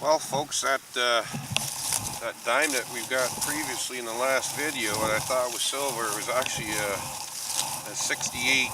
Well, folks, that dime that we've got previously in the last video, what I thought was silver, it was actually a 68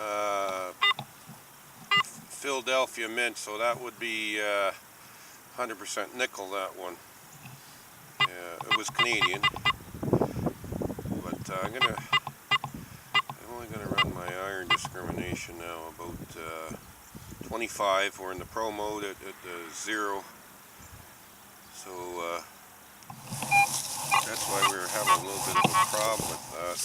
uh, Philadelphia mint, so that would be 100% nickel, that one. It was Canadian, but I'm only gonna run my iron discrimination now about 25. We're in the pro mode at 0, so that's why we were having a little bit of a problem with that.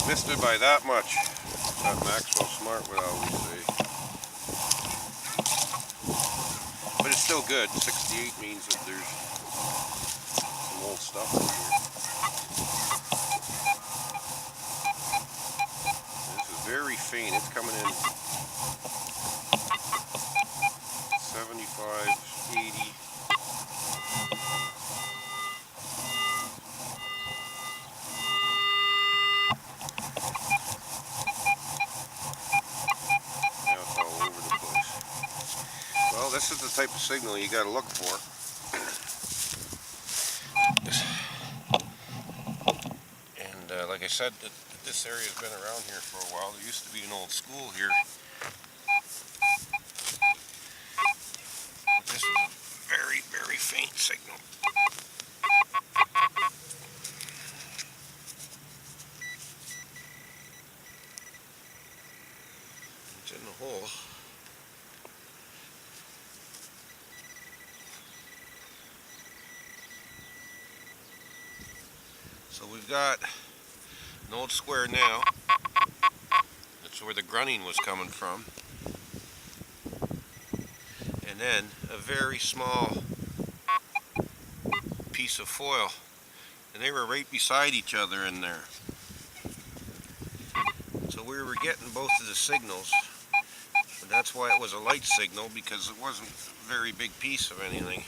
Missed it by that much. That Maxwell Smart would always say. But it's still good. 68 means that there's some old stuff in here. This is very faint. It's coming in 75, 80. Now it's all over the place. Well, this is the type of signal you got to look for. And like I said, this area has been around here for a while. There used to be an old school here. This was a very, very faint signal. It's in the hole. So we've got an old square now. That's where the grunting was coming from. And then a very small piece of foil. And they were right beside each other in there. So we were getting both of the signals. And that's why it was a light signal, because it wasn't a very big piece of anything.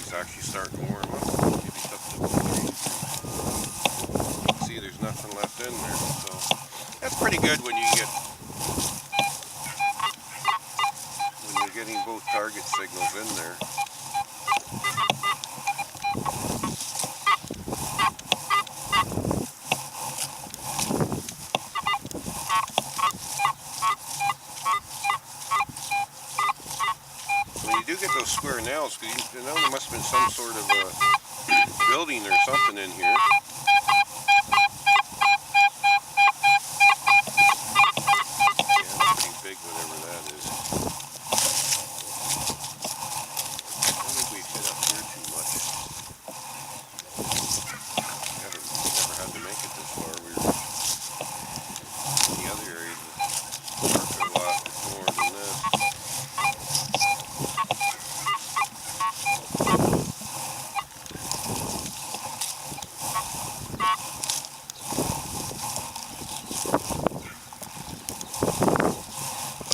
It's actually starting to warm up. Maybe it's up to 3. You can see there's nothing left in there. So that's pretty good when you're getting both target signals in there. When you do get those square nails, because you know there must have been some sort of a building or something in here. Yeah, pretty big, whatever that is. I don't think we've hit up here too much. Never had to make it this far. We were in the other areas that a lot more than this.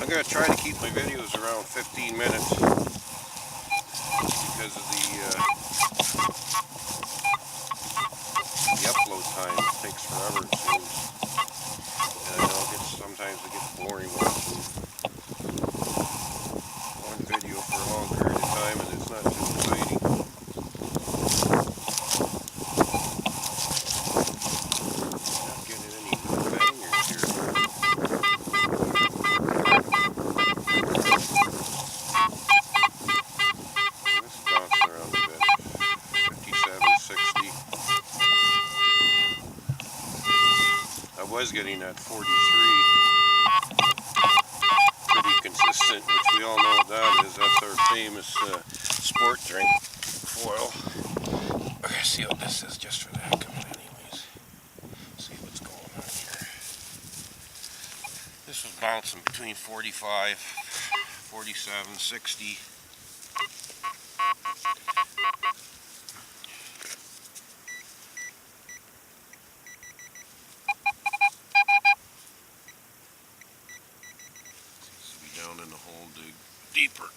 I'm going to try to keep my videos around 15 minutes because of the upload time. It takes forever, it seems. And I know sometimes it gets boring watching one video for a long period of time and it's not too exciting. Not getting any good bangers here. Was getting that 43 pretty consistent, which we all know what that is. That's our famous sport drink foil. We're gonna see what this is just for the heck of it anyways. See what's going on here. This was bouncing between 45, 47, 60. Down in the hole, dig. deeper.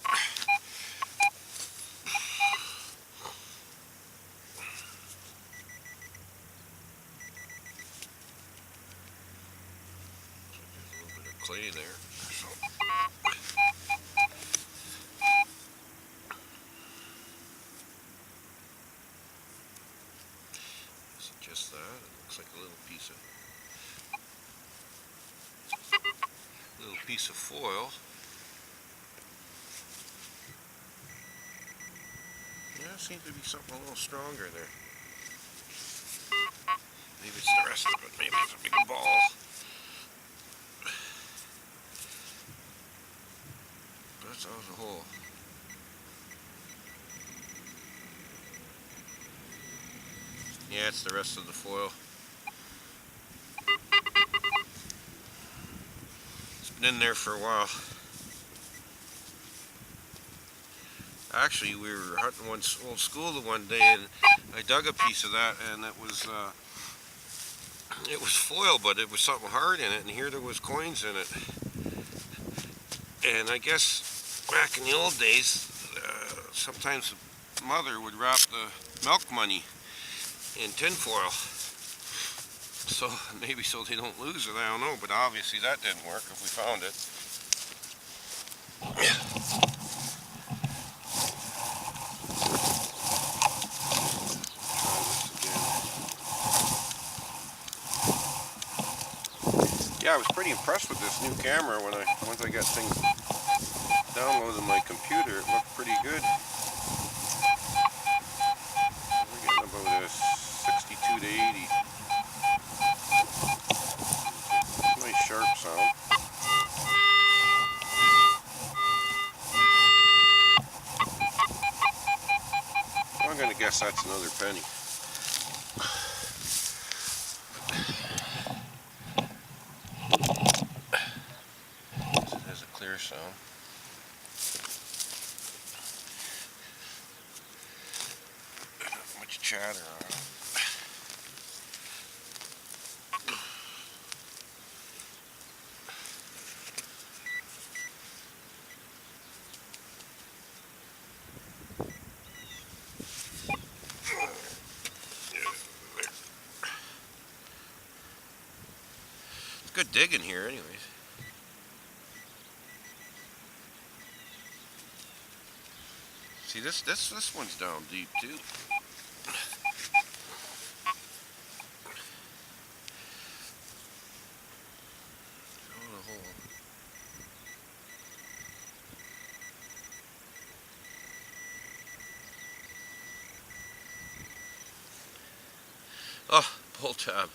Clay there. So. Is it just that? It looks like a little piece of foil. Yeah, seems to be something a little stronger there. Maybe it's the rest of it. Maybe it's a big ball. That's out of the hole. Yeah, it's the rest of the foil. It's been in there for a while. Actually, we were hunting one old school the one day, and I dug a piece of that, and it was foil, but it was something hard in it, and here there was coins in it. And I guess back in the old days, sometimes the mother would wrap the milk money in tinfoil. So maybe so they don't lose it, I don't know, but obviously that didn't work if we found it. Yeah, I was pretty impressed with this new camera once I got things downloaded on my computer. It looked pretty good. We're getting about a 62 to 80. Nice sharp sound. I'm gonna guess that's another penny. Clear sound. Not much chatter on it. It's good digging here anyways. See, this one's down deep too. Oh, pull tab.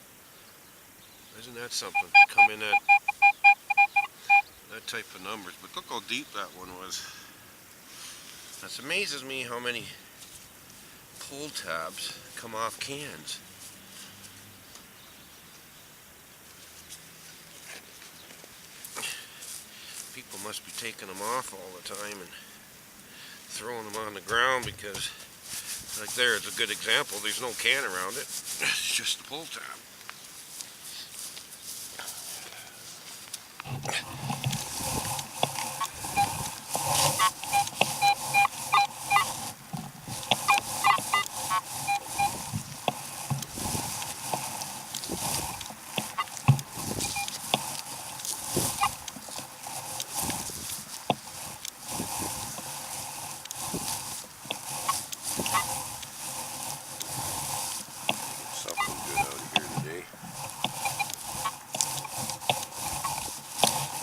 Isn't that something? Come in at that type of numbers, but look how deep that one was. That amazes me how many pull tabs come off cans. People must be taking them off all the time and throwing them on the ground because, like there, it's a good example. There's no can around it. It's just a pull tab.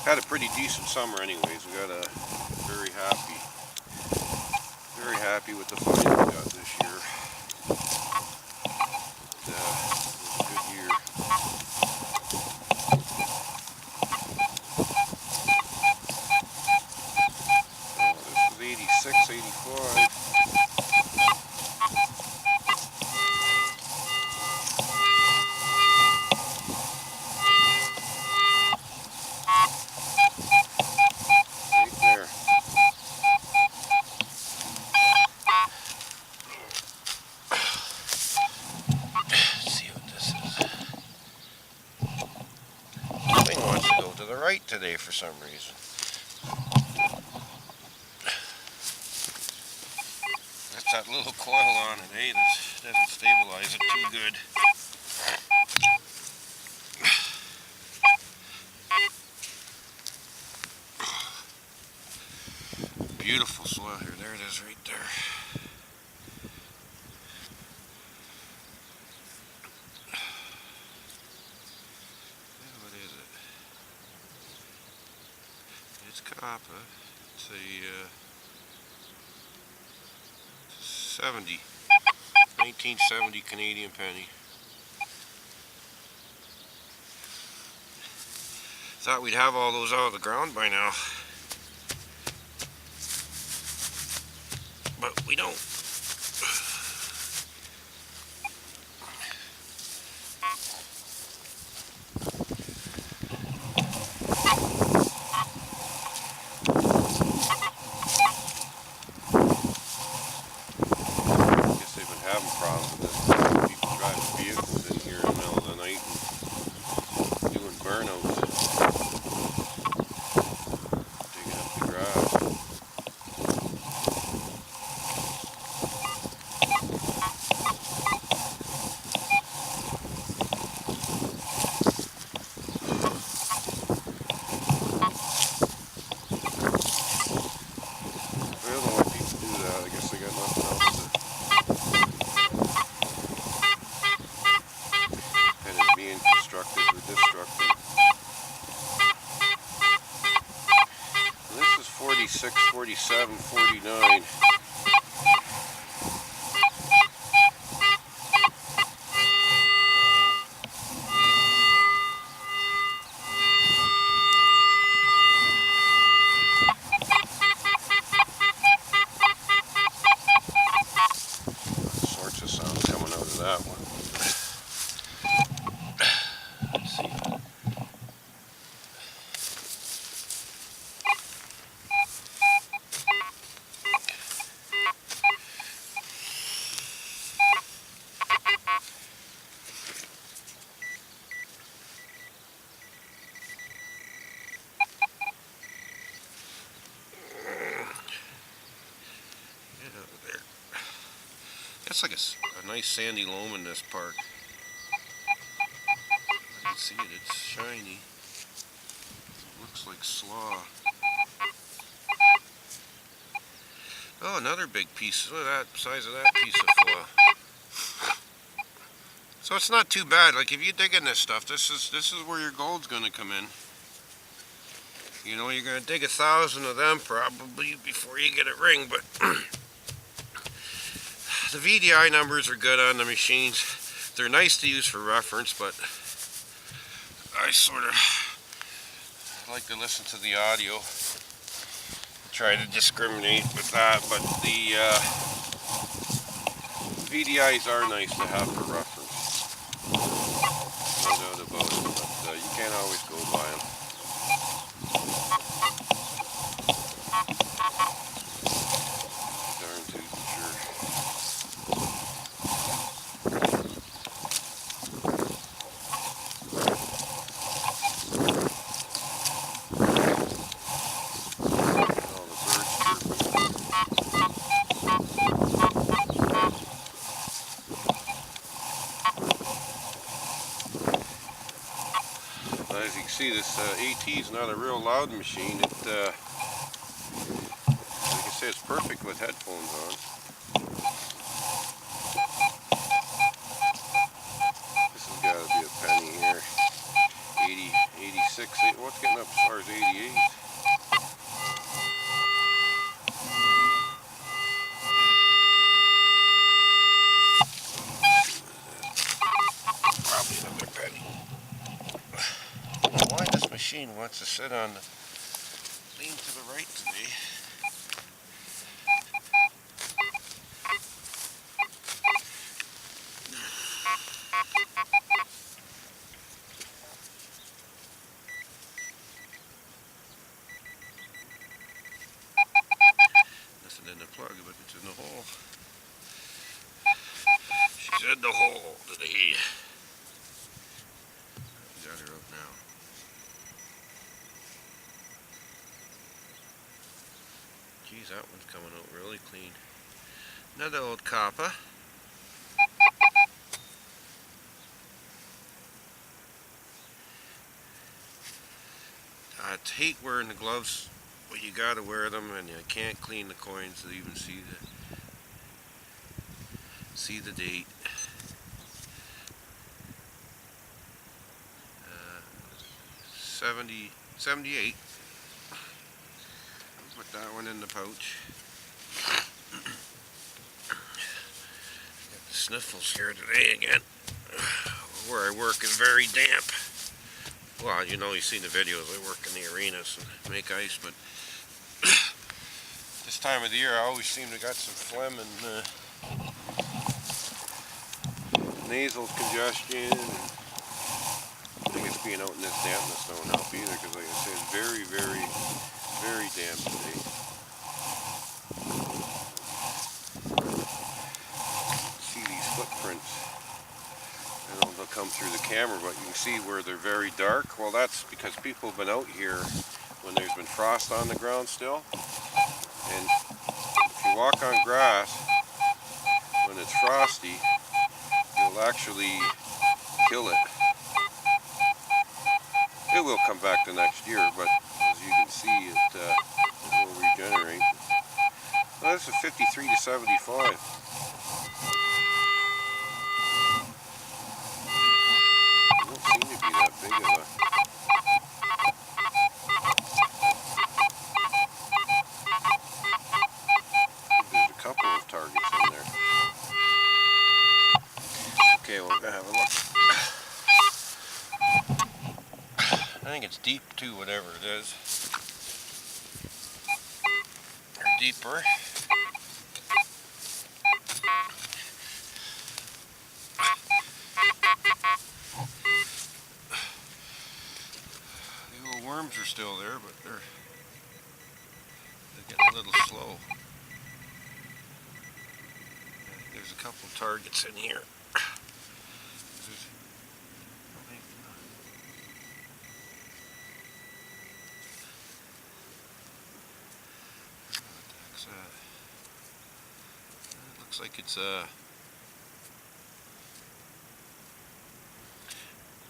Had a pretty decent summer anyways. We got very happy with the find we got this year. It was a good year. This was 86, 85. Today for some reason. that little coil on it, eh? This doesn't stabilize it too good. Beautiful soil here. There it is right there. What is it? It's copper. It's a 1970 Canadian penny. Thought we'd have all those out of the ground by now, but we don't. Guess they've been having problems with this. People driving vehicles in here in the middle of the night and doing burnouts. Constructed or destructive. And this is 46, 47, 49. All sorts of sound coming out of that one. That's like a nice sandy loam in this park. I can see it, it's shiny. Looks like slaw. Oh, another big piece. Look at that size of that piece of flaw. So it's not too bad. Like if you dig in this stuff, this is where your gold's gonna come in. You know, you're gonna dig 1,000 of them probably before you get a ring, but the VDI numbers are good on the machines. They're nice to use for reference, but I sort of like to listen to the audio, try to discriminate with that, but the VDIs are nice to have for reference. No doubt about it, but you can't always go by them. Darn tootin' sure. As you can see, this AT is not a real loud machine. It, like I say, it's perfect with headphones on. This has got to be a penny here. 80, 86, what's getting up as far as 88? Probably another penny. Why this machine wants to sit on the lean to the right today. Nothing in the plug, but it's in the hole. She's in the hole today. Got her up now. Geez, that one's coming out really clean. Another old copper. I hate wearing the gloves, but you gotta wear them, and you can't clean the coins to even see the date. 78. Put that one in the pouch. Got the sniffles here today again. Where I work is very damp. Well, you know, you've seen the videos. I work in the arenas and make ice, but this time of the year I always seem to got some phlegm and nasal congestion. I think it's being out in this dampness don't help either, because like I said, it's very, very, very damp today. See these footprints. I don't know if they'll come through the camera, but you can see where they're very dark. Well, that's because people have been out here when there's been frost on the ground still. And if you walk on grass when it's frosty, you'll actually kill it. It will come back the next year, but as you can see, it will regenerate. Well, this is 53 to 75. It don't seem to be that big of a... There's a couple of targets in there. Okay, we're gonna have a look. I think it's deep too, whatever it is. Or deeper. The little worms are still there, but they're getting a little slow. There's a couple of targets in here. It looks like it's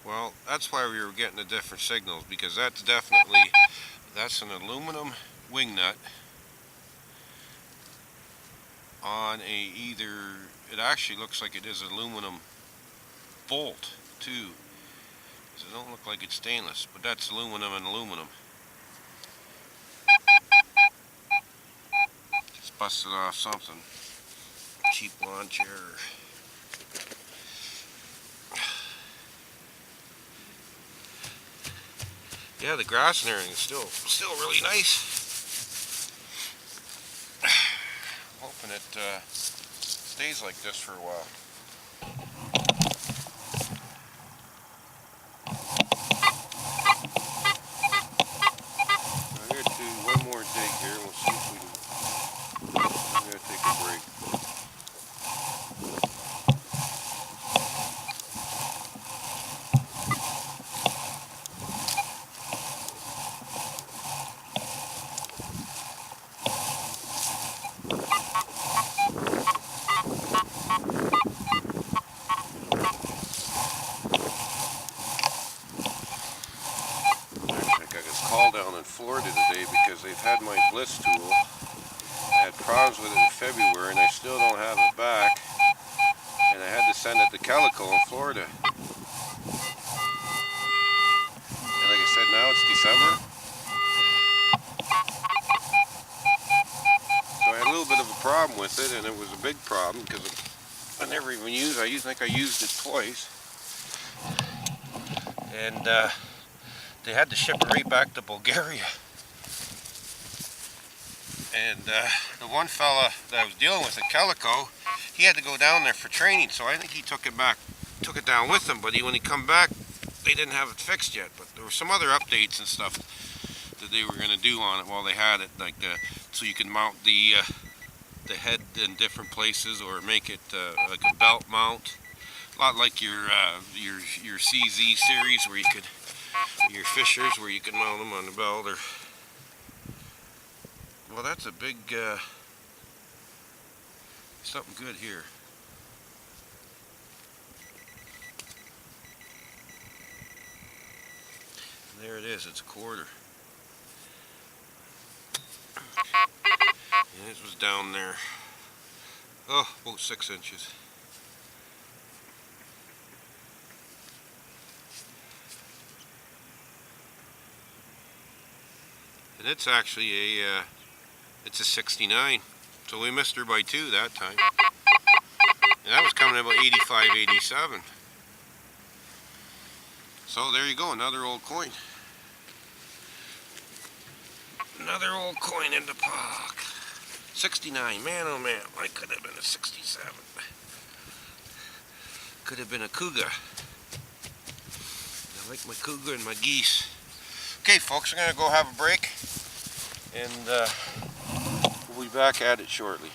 well, that's why we were getting the different signals, because that's an aluminum wing nut on it actually looks like it is aluminum bolt too. So it don't look like it's stainless, but that's aluminum and aluminum. Just busted off something. Cheap lawn chair. Yeah, the grass and everything is still really nice. Hoping it stays like this for a while. I'm going to do one more dig here. We'll see if we can. I'm going to take a break. Down in Florida today because they've had my Bliss tool. I had problems with it in February and I still don't have it back, and I had to send it to Calico in Florida. And like I said, now it's December, so I had a little bit of a problem with it, and it was a big problem because I never even used it. I think I used it twice, and they had to ship it right back to Bulgaria. And the one fella that I was dealing with at Calico, he had to go down there for training, so I think he took it down with him, but when he come back, they didn't have it fixed yet. But there were some other updates and stuff that they were going to do on it while they had it, like so you can mount the head in different places, or make it like a belt mount. A lot like your CZ series, where you could, your Fishers, where you can mount them on the belt. Or, well, that's a big something good here. And there it is, it's a quarter. And it was down there. Oh, about 6 inches. And it's actually it's a 69. So we missed her by 2 that time. And that was coming about 85, 87. So there you go, another old coin. Another old coin in the pock. 69, man oh man, I could have been a 67. Could have been a cougar. I like my cougar and my geese. Okay folks, I'm going to go have a break. And we'll be back at it shortly.